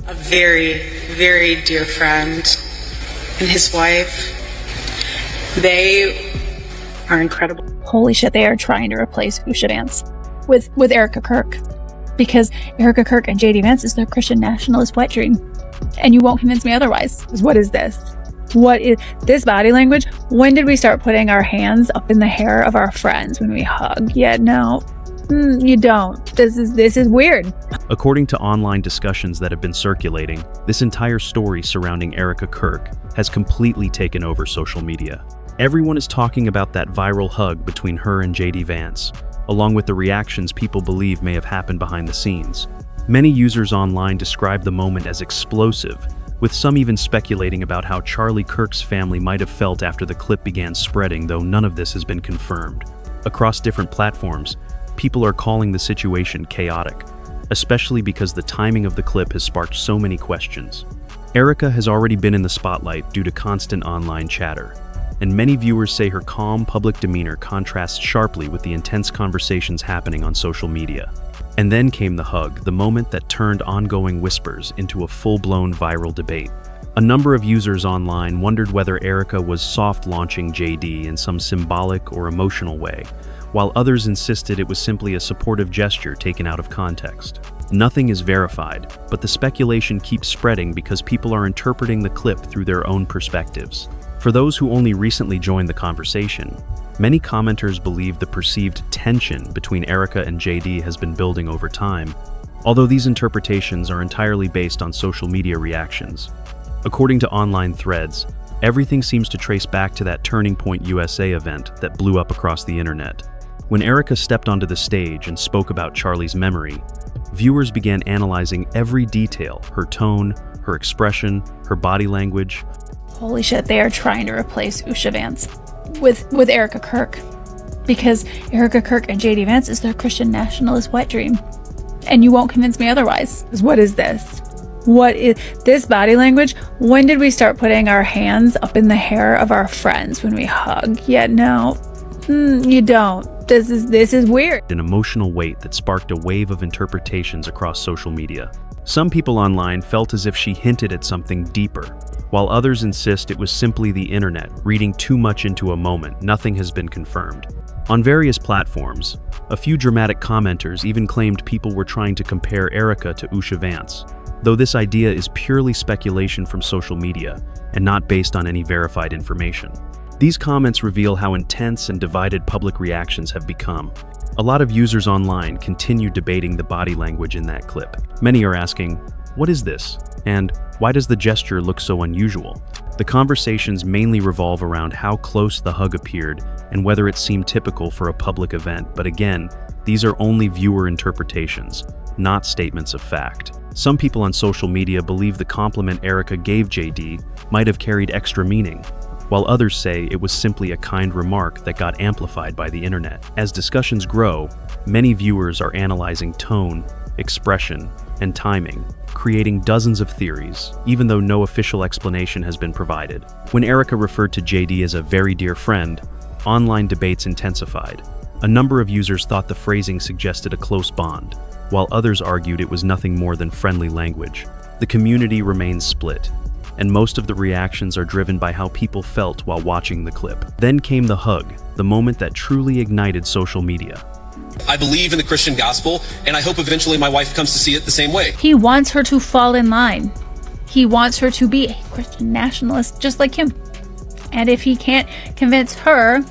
A very, very dear friend and his wife. They are incredible. Holy shit, they are trying to replace Vance with Erika Kirk. Because Erika Kirk and JD Vance is their Christian nationalist wet dream. And you won't convince me otherwise. What is this? What is this body language? When did we start putting our hands up in the hair of our friends when we hug? Yeah, no, you don't. This is weird. According to online discussions that have been circulating, this entire story surrounding Erika Kirk has completely taken over social media. Everyone is talking about that viral hug between her and JD Vance, along with the reactions people believe may have happened behind the scenes. Many users online describe the moment as explosive, with some even speculating about how Charlie Kirk's family might have felt after the clip began spreading, though none of this has been confirmed. Across different platforms, people are calling the situation chaotic, especially because the timing of the clip has sparked so many questions. Erika has already been in the spotlight due to constant online chatter, and many viewers say her calm public demeanor contrasts sharply with the intense conversations happening on social media. And then came the hug, the moment that turned ongoing whispers into a full-blown viral debate. A number of users online wondered whether Erika was soft-launching JD in some symbolic or emotional way, while others insisted it was simply a supportive gesture taken out of context. Nothing is verified, but the speculation keeps spreading because people are interpreting the clip through their own perspectives. For those who only recently joined the conversation, many commenters believe the perceived tension between Erika and JD has been building over time, although these interpretations are entirely based on social media reactions. According to online threads, everything seems to trace back to that Turning Point USA event that blew up across the internet. When Erika stepped onto the stage and spoke about Charlie's memory, viewers began analyzing every detail: her tone, her expression, her body language. Holy shit, they are trying to replace Vance with Erika Kirk. Because Erika Kirk and JD Vance is their Christian nationalist wet dream. And you won't convince me otherwise. What is this? What is this body language? When did we start putting our hands up in the hair of our friends when we hug? Yeah, no, you don't. This is weird. An emotional weight that sparked a wave of interpretations across social media. Some people online felt as if she hinted at something deeper, while others insist it was simply the internet reading too much into a moment. Nothing has been confirmed. On various platforms, a few dramatic commenters even claimed people were trying to compare Erika to Vance, though this idea is purely speculation from social media and not based on any verified information. These comments reveal how intense and divided public reactions have become. A lot of users online continue debating the body language in that clip. Many are asking, "What is this?" and "Why does the gesture look so unusual?" The conversations mainly revolve around how close the hug appeared and whether it seemed typical for a public event, but again, these are only viewer interpretations, not statements of fact. Some people on social media believe the compliment Erika gave JD might have carried extra meaning, while others say it was simply a kind remark that got amplified by the internet. As discussions grow, many viewers are analyzing tone, expression, and timing, creating dozens of theories, even though no official explanation has been provided. When Erika referred to JD as a very dear friend, online debates intensified. A number of users thought the phrasing suggested a close bond, while others argued it was nothing more than friendly language. The community remains split, and most of the reactions are driven by how people felt while watching the clip. Then came the hug, the moment that truly ignited social media. I believe in the Christian gospel, and I hope eventually my wife comes to see it the same way. He wants her to fall in line. He wants her to be a Christian nationalist just like him. And if he can't convince her,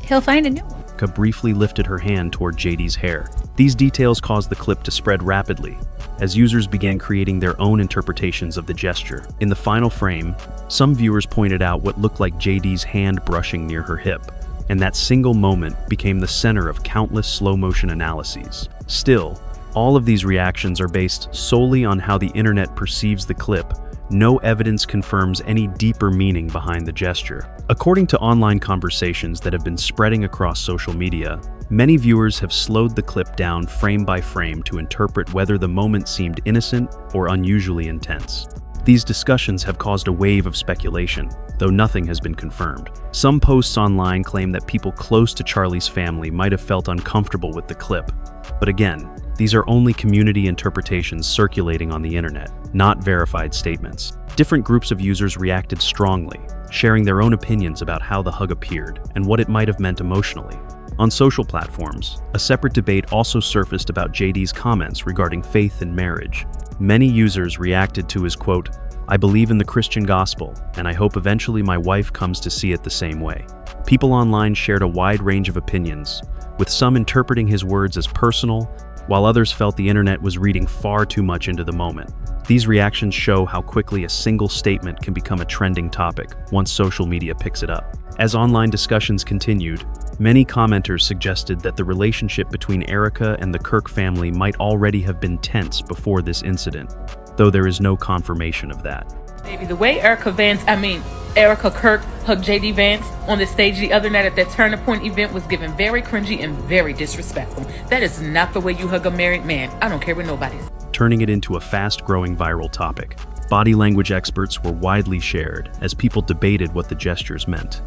he'll find a new one. Erika briefly lifted her hand toward JD's hair. These details caused the clip to spread rapidly, as users began creating their own interpretations of the gesture. In the final frame, some viewers pointed out what looked like JD's hand brushing near her hip, and that single moment became the center of countless slow-motion analyses. Still, all of these reactions are based solely on how the internet perceives the clip. No evidence confirms any deeper meaning behind the gesture. According to online conversations that have been spreading across social media, many viewers have slowed the clip down frame by frame to interpret whether the moment seemed innocent or unusually intense. These discussions have caused a wave of speculation, though nothing has been confirmed. Some posts online claim that people close to Charlie's family might have felt uncomfortable with the clip. But again, these are only community interpretations circulating on the internet, not verified statements. Different groups of users reacted strongly, sharing their own opinions about how the hug appeared and what it might have meant emotionally. On social platforms, a separate debate also surfaced about JD's comments regarding faith and marriage. Many users reacted to his quote, "I believe in the Christian gospel, and I hope eventually my wife comes to see it the same way." People online shared a wide range of opinions, with some interpreting his words as personal, while others felt the internet was reading far too much into the moment. These reactions show how quickly a single statement can become a trending topic once social media picks it up. As online discussions continued, many commenters suggested that the relationship between Erika and the Kirk family might already have been tense before this incident, though there is no confirmation of that. Baby, the way Erika Kirk hugged JD Vance on the stage the other night at that Turning Point event was given very cringy and very disrespectful. That is not the way you hug a married man. I don't care what nobody's. Turning it into a fast-growing viral topic. Body language experts were widely shared as people debated what the gestures meant.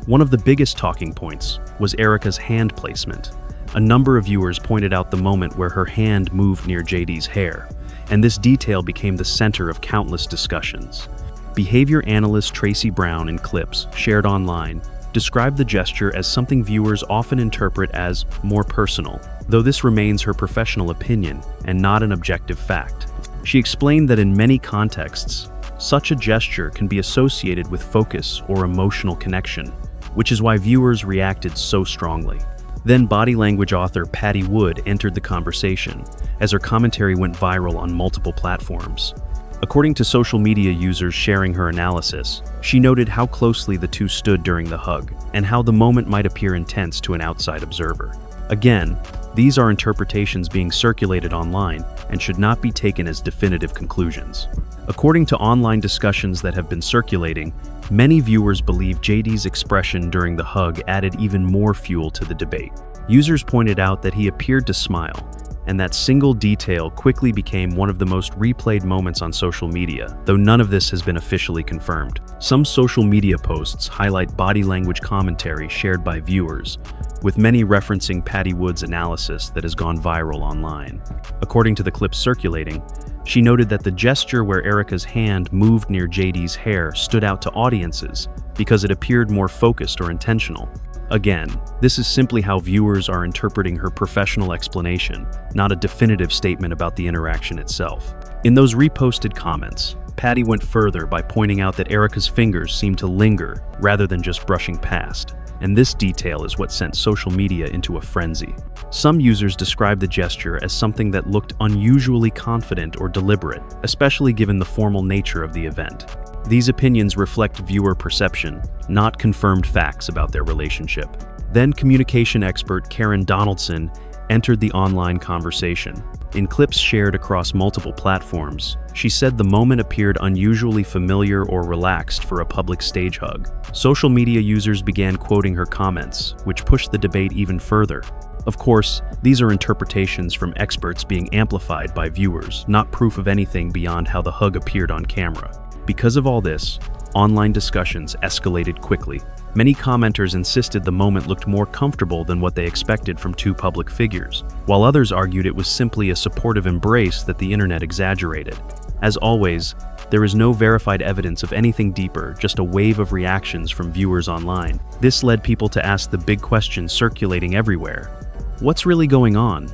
One of the biggest talking points was Erika's hand placement. A number of viewers pointed out the moment where her hand moved near JD's hair, and this detail became the center of countless discussions. Behavior analyst Tracy Brown in clips shared online described the gesture as something viewers often interpret as more personal, though this remains her professional opinion and not an objective fact. She explained that in many contexts, such a gesture can be associated with focus or emotional connection, which is why viewers reacted so strongly. Then body language author Patty Wood entered the conversation, as her commentary went viral on multiple platforms. According to social media users sharing her analysis, she noted how closely the two stood during the hug, and how the moment might appear intense to an outside observer. Again, these are interpretations being circulated online and should not be taken as definitive conclusions. According to online discussions that have been circulating, many viewers believe JD's expression during the hug added even more fuel to the debate. Users pointed out that he appeared to smile, and that single detail quickly became one of the most replayed moments on social media, though none of this has been officially confirmed. Some social media posts highlight body language commentary shared by viewers, with many referencing Patty Wood's analysis that has gone viral online. According to the clips circulating, she noted that the gesture where Erika's hand moved near JD's hair stood out to audiences because it appeared more focused or intentional. Again, this is simply how viewers are interpreting her professional explanation, not a definitive statement about the interaction itself. In those reposted comments, Patty went further by pointing out that Erika's fingers seemed to linger rather than just brushing past, and this detail is what sent social media into a frenzy. Some users described the gesture as something that looked unusually confident or deliberate, especially given the formal nature of the event. These opinions reflect viewer perception, not confirmed facts about their relationship. Then communication expert Karen Donaldson entered the online conversation. In clips shared across multiple platforms, she said the moment appeared unusually familiar or relaxed for a public stage hug. Social media users began quoting her comments, which pushed the debate even further. Of course, these are interpretations from experts being amplified by viewers, not proof of anything beyond how the hug appeared on camera. Because of all this, online discussions escalated quickly. Many commenters insisted the moment looked more comfortable than what they expected from two public figures, while others argued it was simply a supportive embrace that the internet exaggerated. As always, there is no verified evidence of anything deeper, just a wave of reactions from viewers online. This led people to ask the big question circulating everywhere. What's really going on?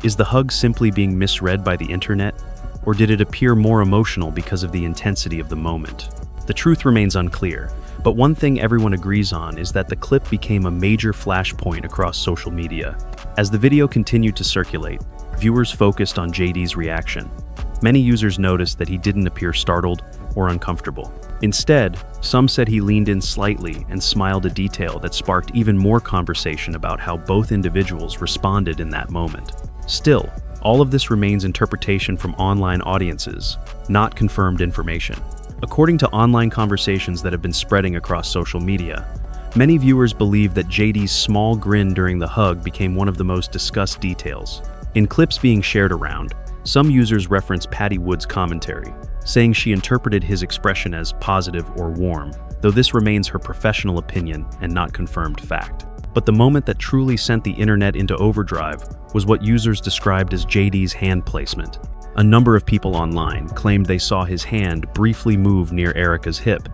Is the hug simply being misread by the internet? Or did it appear more emotional because of the intensity of the moment? The truth remains unclear, but one thing everyone agrees on is that the clip became a major flashpoint across social media. As the video continued to circulate, viewers focused on JD's reaction. Many users noticed that he didn't appear startled or uncomfortable. Instead, some said he leaned in slightly and smiled, a detail that sparked even more conversation about how both individuals responded in that moment. Still, all of this remains interpretation from online audiences, not confirmed information. According to online conversations that have been spreading across social media, many viewers believe that JD's small grin during the hug became one of the most discussed details. In clips being shared around, Some users reference Patty Wood's commentary, saying she interpreted his expression as positive or warm, though this remains her professional opinion and not confirmed fact. But the moment that truly sent the internet into overdrive was what users described as JD's hand placement. A number of people online claimed they saw his hand briefly move near Erika's hip,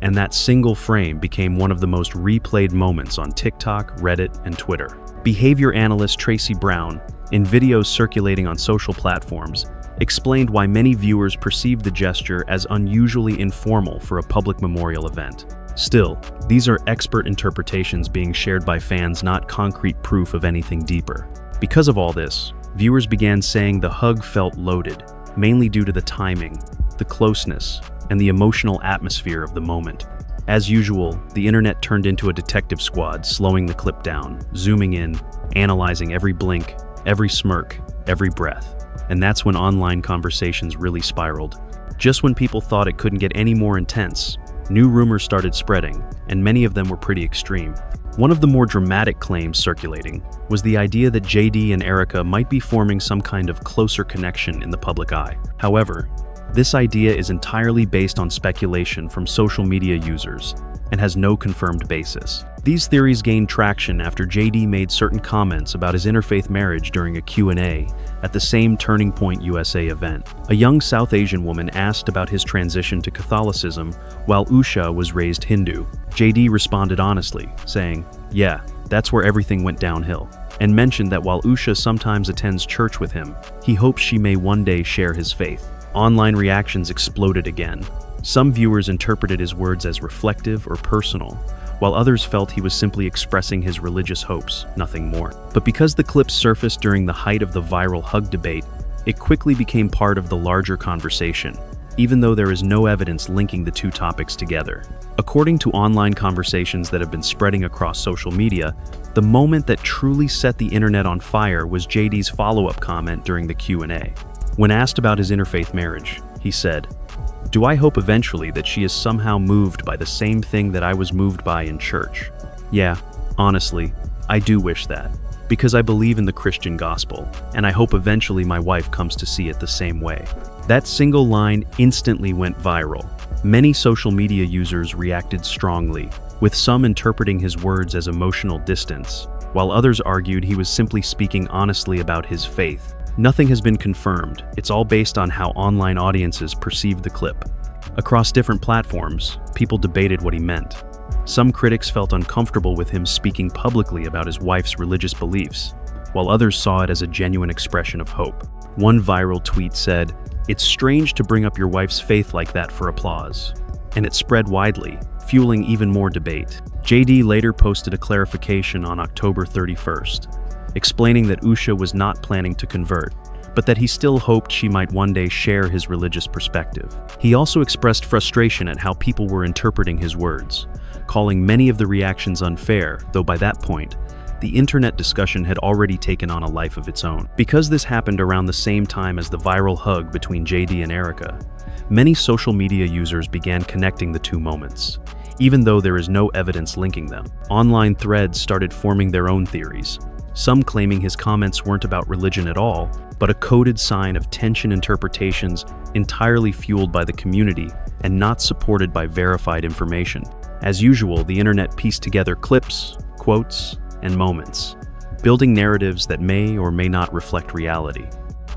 and that single frame became one of the most replayed moments on TikTok, Reddit, and Twitter. Behavior analyst Tracy Brown, in videos circulating on social platforms, explained why many viewers perceived the gesture as unusually informal for a public memorial event. Still, these are expert interpretations being shared by fans, not concrete proof of anything deeper. Because of all this, viewers began saying the hug felt loaded, mainly due to the timing, the closeness, and the emotional atmosphere of the moment. As usual, the internet turned into a detective squad, slowing the clip down, zooming in, analyzing every blink, every smirk, every breath. And that's when online conversations really spiraled. Just when people thought it couldn't get any more intense, new rumors started spreading, and many of them were pretty extreme. One of the more dramatic claims circulating was the idea that JD and Erika might be forming some kind of closer connection in the public eye. However, this idea is entirely based on speculation from social media users and has no confirmed basis. These theories gained traction after JD made certain comments about his interfaith marriage during a Q&A at the same Turning Point USA event. A young South Asian woman asked about his transition to Catholicism while Usha was raised Hindu. JD responded honestly, saying, "Yeah, that's where everything went downhill," and mentioned that while Usha sometimes attends church with him, he hopes she may one day share his faith. Online reactions exploded again. Some viewers interpreted his words as reflective or personal, while others felt he was simply expressing his religious hopes, nothing more. But because the clip surfaced during the height of the viral hug debate, it quickly became part of the larger conversation, even though there is no evidence linking the two topics together. According to online conversations that have been spreading across social media, the moment that truly set the internet on fire was JD's follow-up comment during the Q&A. When asked about his interfaith marriage, he said, "Do I hope eventually that she is somehow moved by the same thing that I was moved by in church? Yeah, honestly, I do wish that, because I believe in the Christian gospel, and I hope eventually my wife comes to see it the same way." That single line instantly went viral. Many social media users reacted strongly, with some interpreting his words as emotional distance, while others argued he was simply speaking honestly about his faith. Nothing has been confirmed. It's all based on how online audiences perceived the clip. Across different platforms, people debated what he meant. Some critics felt uncomfortable with him speaking publicly about his wife's religious beliefs, while others saw it as a genuine expression of hope. One viral tweet said, "It's strange to bring up your wife's faith like that for applause," and it spread widely, fueling even more debate. JD later posted a clarification on October 31st, explaining that Usha was not planning to convert, but that he still hoped she might one day share his religious perspective. He also expressed frustration at how people were interpreting his words, calling many of the reactions unfair, though by that point, the internet discussion had already taken on a life of its own. Because this happened around the same time as the viral hug between JD and Erika, many social media users began connecting the two moments, even though there is no evidence linking them. Online threads started forming their own theories, some claiming his comments weren't about religion at all, but a coded sign of tension interpretations entirely fueled by the community and not supported by verified information. As usual, the internet pieced together clips, quotes, and moments, building narratives that may or may not reflect reality.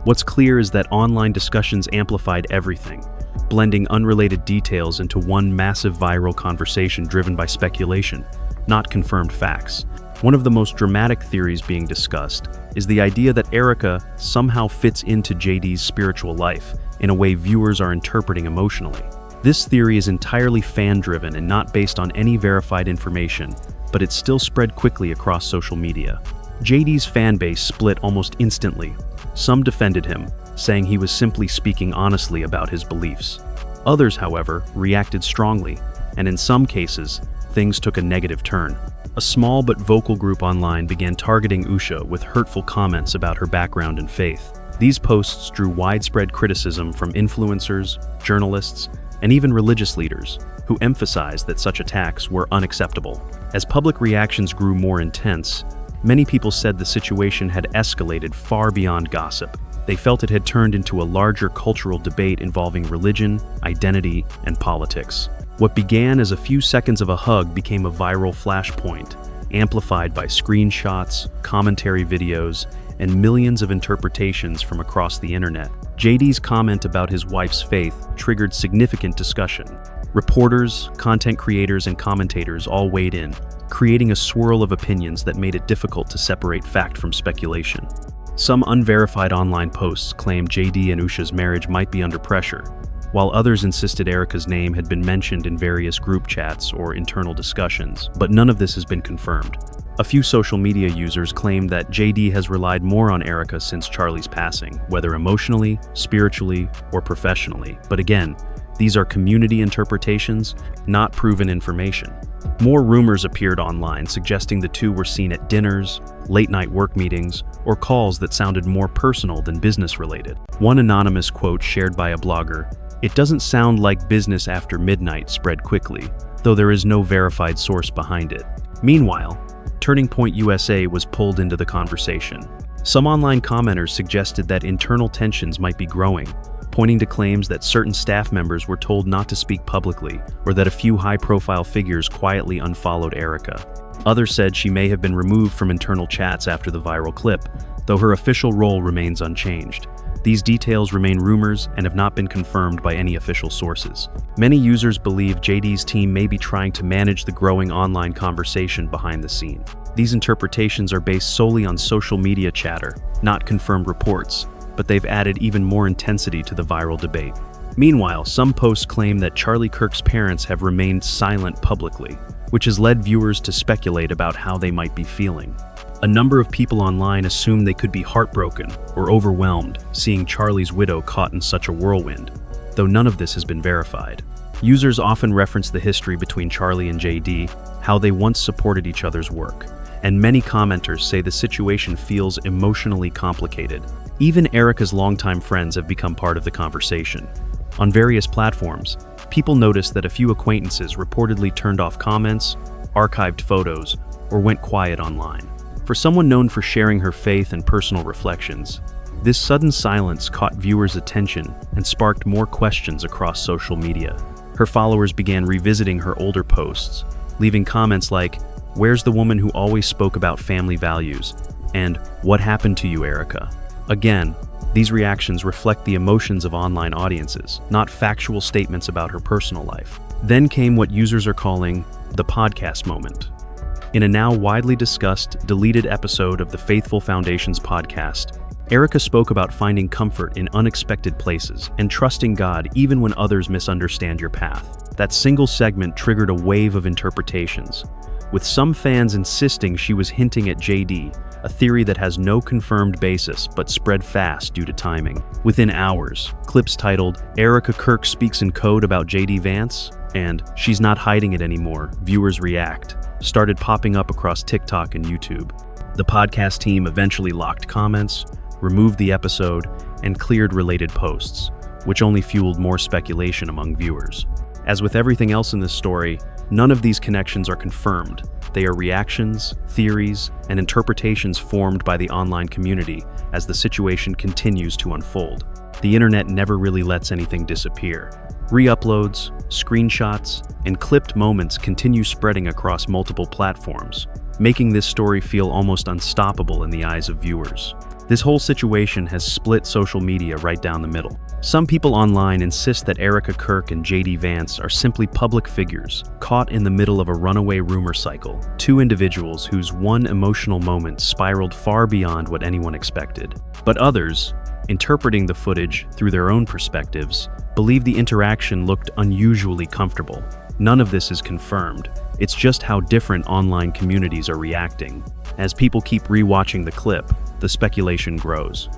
What's clear is that online discussions amplified everything, blending unrelated details into one massive viral conversation driven by speculation, not confirmed facts. One of the most dramatic theories being discussed is the idea that Erika somehow fits into JD's spiritual life in a way viewers are interpreting emotionally. This theory is entirely fan-driven and not based on any verified information, but it still spread quickly across social media. JD's fan base split almost instantly. Some defended him, saying he was simply speaking honestly about his beliefs. Others, however, reacted strongly, and in some cases, things took a negative turn. A small but vocal group online began targeting Usha with hurtful comments about her background and faith. These posts drew widespread criticism from influencers, journalists, and even religious leaders, who emphasized that such attacks were unacceptable. As public reactions grew more intense, many people said the situation had escalated far beyond gossip. They felt it had turned into a larger cultural debate involving religion, identity, and politics. What began as a few seconds of a hug became a viral flashpoint, amplified by screenshots, commentary videos, and millions of interpretations from across the internet. JD's comment about his wife's faith triggered significant discussion. Reporters, content creators, and commentators all weighed in, creating a swirl of opinions that made it difficult to separate fact from speculation. Some unverified online posts claimed JD and Usha's marriage might be under pressure, while others insisted Erika's name had been mentioned in various group chats or internal discussions, but none of this has been confirmed. A few social media users claim that JD has relied more on Erika since Charlie's passing, whether emotionally, spiritually, or professionally. But again, these are community interpretations, not proven information. More rumors appeared online suggesting the two were seen at dinners, late-night work meetings, or calls that sounded more personal than business-related. One anonymous quote shared by a blogger, "It doesn't sound like business after midnight," spread quickly, though there is no verified source behind it. Meanwhile, Turning Point USA was pulled into the conversation. Some online commenters suggested that internal tensions might be growing, pointing to claims that certain staff members were told not to speak publicly, or that a few high-profile figures quietly unfollowed Erika. Others said she may have been removed from internal chats after the viral clip, though her official role remains unchanged. These details remain rumors and have not been confirmed by any official sources. Many users believe JD's team may be trying to manage the growing online conversation behind the scene. These interpretations are based solely on social media chatter, not confirmed reports, but they've added even more intensity to the viral debate. Meanwhile, some posts claim that Charlie Kirk's parents have remained silent publicly, which has led viewers to speculate about how they might be feeling. A number of people online assume they could be heartbroken or overwhelmed seeing Charlie's widow caught in such a whirlwind, though none of this has been verified. Users often reference the history between Charlie and JD, how they once supported each other's work, and many commenters say the situation feels emotionally complicated. Even Erika's longtime friends have become part of the conversation. On various platforms, people noticed that a few acquaintances reportedly turned off comments, archived photos, or went quiet online. For someone known for sharing her faith and personal reflections, this sudden silence caught viewers' attention and sparked more questions across social media. Her followers began revisiting her older posts, leaving comments like, "Where's the woman who always spoke about family values?" and "What happened to you, Erika?" Again, these reactions reflect the emotions of online audiences, not factual statements about her personal life. Then came what users are calling the podcast moment. In a now widely discussed, deleted episode of the Faithful Foundation's podcast, Erika spoke about finding comfort in unexpected places and trusting God even when others misunderstand your path. That single segment triggered a wave of interpretations, with some fans insisting she was hinting at JD, a theory that has no confirmed basis but spread fast due to timing. Within hours, clips titled, "Erika Kirk speaks in code about JD Vance," and "She's not hiding it anymore, viewers react," started popping up across TikTok and YouTube. The podcast team eventually locked comments, removed the episode, and cleared related posts, which only fueled more speculation among viewers. As with everything else in this story, none of these connections are confirmed. They are reactions, theories, and interpretations formed by the online community as the situation continues to unfold. The internet never really lets anything disappear. Re-uploads, screenshots, and clipped moments continue spreading across multiple platforms, making this story feel almost unstoppable in the eyes of viewers. This whole situation has split social media right down the middle. Some people online insist that Erika Kirk and JD Vance are simply public figures, caught in the middle of a runaway rumor cycle, two individuals whose one emotional moment spiraled far beyond what anyone expected. But others, interpreting the footage through their own perspectives, believe the interaction looked unusually comfortable. None of this is confirmed. It's just how different online communities are reacting. As people keep rewatching the clip, the speculation grows.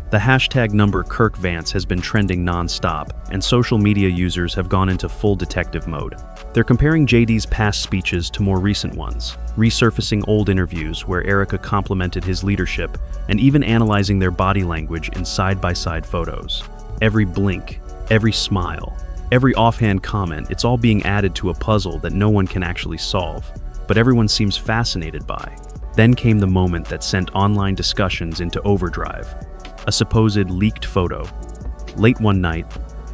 The hashtag number #KirkVance has been trending non-stop, and social media users have gone into full detective mode. They're comparing JD's past speeches to more recent ones, resurfacing old interviews where Erika complimented his leadership, and even analyzing their body language in side-by-side photos. Every blink, every smile, every offhand comment, it's all being added to a puzzle that no one can actually solve, but everyone seems fascinated by. Then came the moment that sent online discussions into overdrive. a supposed leaked photo. Late one night,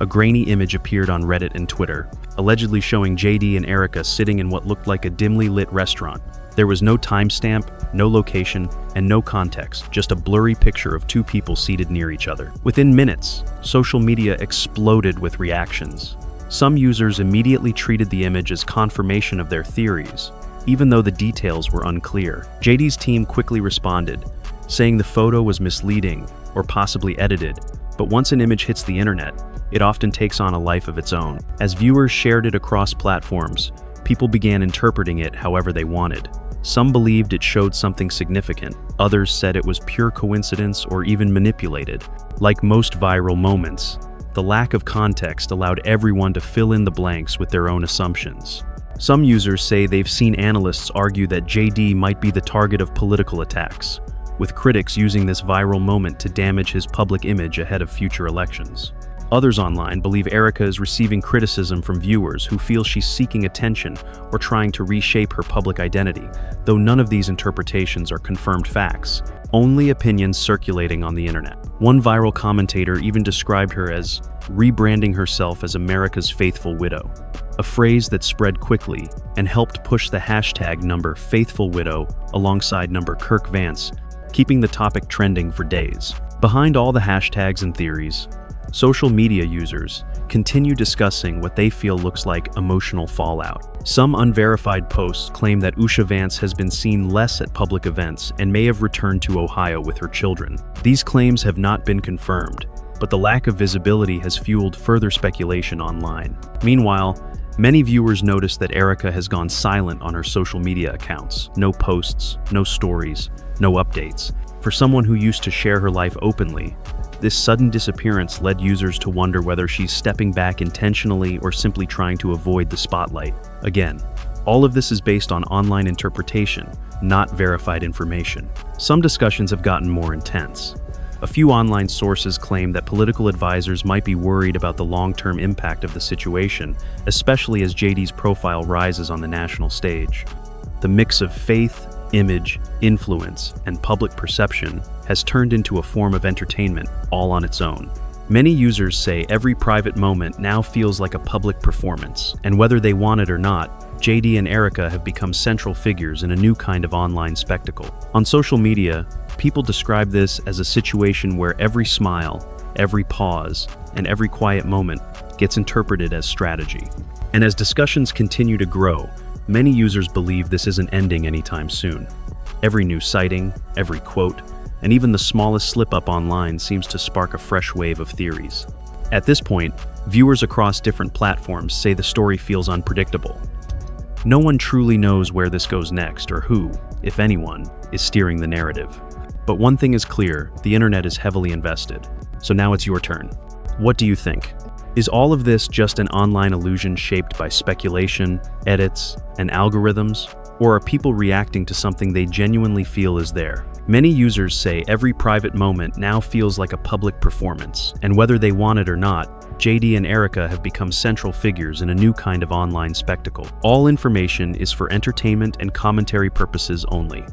a grainy image appeared on Reddit and Twitter, allegedly showing JD and Erika sitting in what looked like a dimly lit restaurant. There was no timestamp, no location, and no context, just a blurry picture of two people seated near each other. Within minutes, social media exploded with reactions. Some users immediately treated the image as confirmation of their theories, even though the details were unclear. JD's team quickly responded, saying the photo was misleading or possibly edited, but once an image hits the internet, it often takes on a life of its own. As viewers shared it across platforms, people began interpreting it however they wanted. Some believed it showed something significant, others said it was pure coincidence or even manipulated. Like most viral moments, the lack of context allowed everyone to fill in the blanks with their own assumptions. Some users say they've seen analysts argue that JD might be the target of political attacks, with critics using this viral moment to damage his public image ahead of future elections. Others online believe Erika is receiving criticism from viewers who feel she's seeking attention or trying to reshape her public identity, though none of these interpretations are confirmed facts, only opinions circulating on the internet. One viral commentator even described her as rebranding herself as America's faithful widow, a phrase that spread quickly and helped push the hashtag #FaithfulWidow alongside #Kirk Vance, keeping the topic trending for days. Behind all the hashtags and theories, social media users continue discussing what they feel looks like emotional fallout. Some unverified posts claim that Vance has been seen less at public events and may have returned to Ohio with her children. These claims have not been confirmed, but the lack of visibility has fueled further speculation online. Meanwhile, many viewers notice that Erika has gone silent on her social media accounts. No posts, no stories, no updates. For someone who used to share her life openly, this sudden disappearance led users to wonder whether she's stepping back intentionally or simply trying to avoid the spotlight. Again, all of this is based on online interpretation, not verified information. Some discussions have gotten more intense. A few online sources claim that political advisors might be worried about the long-term impact of the situation, especially as JD's profile rises on the national stage. The mix of faith, image, influence, and public perception has turned into a form of entertainment all on its own. Many users say every private moment now feels like a public performance, and whether they want it or not, JD and Erika have become central figures in a new kind of online spectacle. On social media, people describe this as a situation where every smile, every pause, and every quiet moment gets interpreted as strategy. And as discussions continue to grow, many users believe this isn't ending anytime soon. Every new sighting, every quote, and even the smallest slip-up online seems to spark a fresh wave of theories. At this point, viewers across different platforms say the story feels unpredictable. No one truly knows where this goes next or who, if anyone, is steering the narrative. But one thing is clear, the internet is heavily invested. So now it's your turn. What do you think? Is all of this just an online illusion shaped by speculation, edits, and algorithms? Or are people reacting to something they genuinely feel is there? Many users say every private moment now feels like a public performance, and whether they want it or not, JD and Erika have become central figures in a new kind of online spectacle. All information is for entertainment and commentary purposes only.